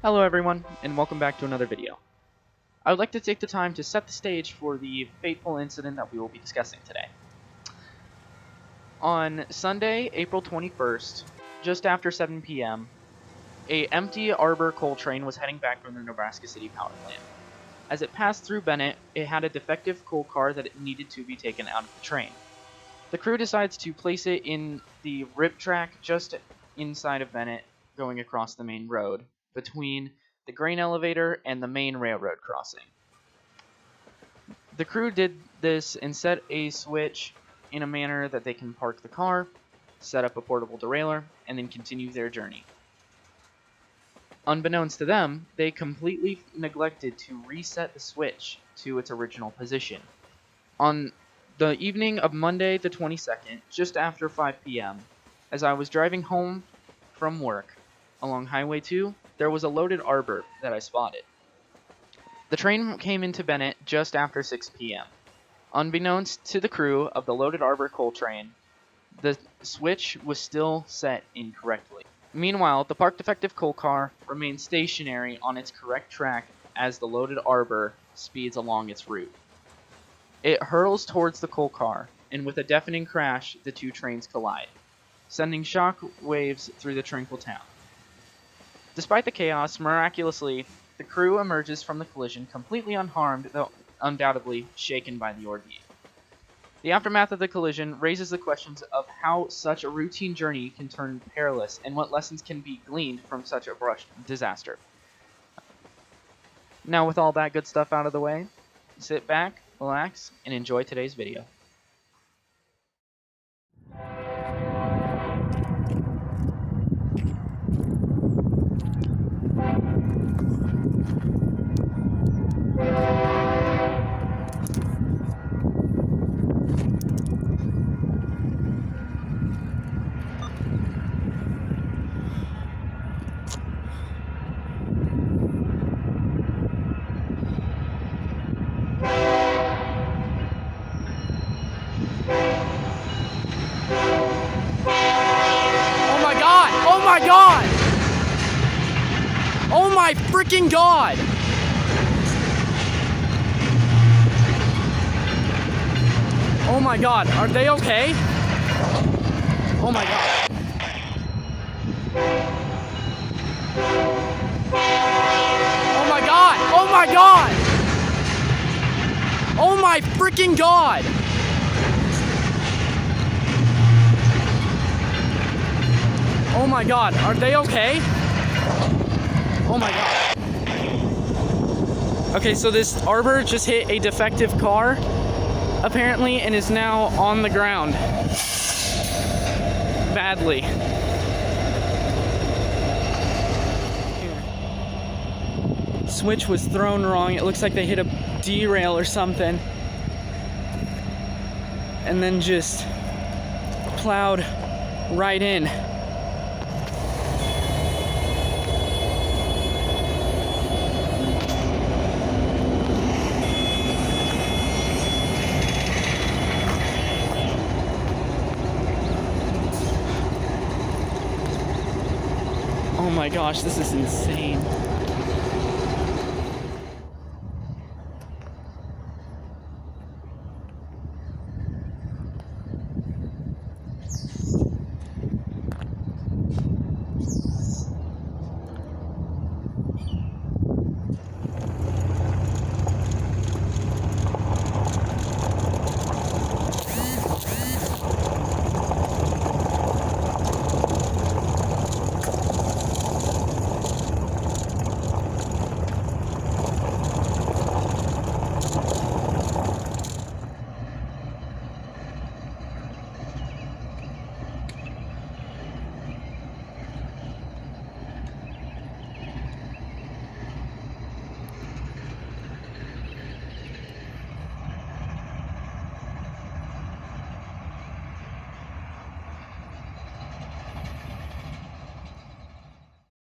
Hello everyone, and welcome back to another video. I would like to take the time to set the stage for the fateful incident that we will be discussing today. On Sunday, April 21st, just after 7 p.m., an empty Arbor coal train was heading back from the Nebraska City power plant. As it passed through Bennet, it had a defective coal car that it needed to be taken out of the train. The crew decides to place it in the RIP track just inside of Bennet, going across the main road, between the grain elevator and the main railroad crossing. The crew did this and set a switch in a manner that they can park the car, set up a portable derailleur, and then continue their journey. Unbeknownst to them, they completely neglected to reset the switch to its original position. On the evening of Monday the 22nd, just after 5 p.m., as I was driving home from work along Highway 2, there was a loaded Arbor that I spotted. The train came into Bennet just after 6 p.m. Unbeknownst to the crew of the loaded Arbor coal train, the switch was still set incorrectly. Meanwhile, the parked defective coal car remained stationary on its correct track as the loaded Arbor speeds along its route. It hurls towards the coal car, and with a deafening crash, the two trains collide, sending shock waves through the tranquil town. Despite the chaos, miraculously, the crew emerges from the collision completely unharmed, though undoubtedly shaken by the ordeal. The aftermath of the collision raises the questions of how such a routine journey can turn perilous and what lessons can be gleaned from such a rushed disaster. Now, with all that good stuff out of the way, sit back, relax, and enjoy today's video. Oh my freaking god! Oh my god, are they okay? Oh my god. Oh my god! Oh my god! Oh my freaking god! Oh my god, are they okay? Oh my god. Okay, so this Arbor just hit a defective car, apparently, and is now on the ground. Badly. Here. Switch was thrown wrong. It looks like they hit a derail or something. And then just plowed right in. Oh my gosh, this is insane.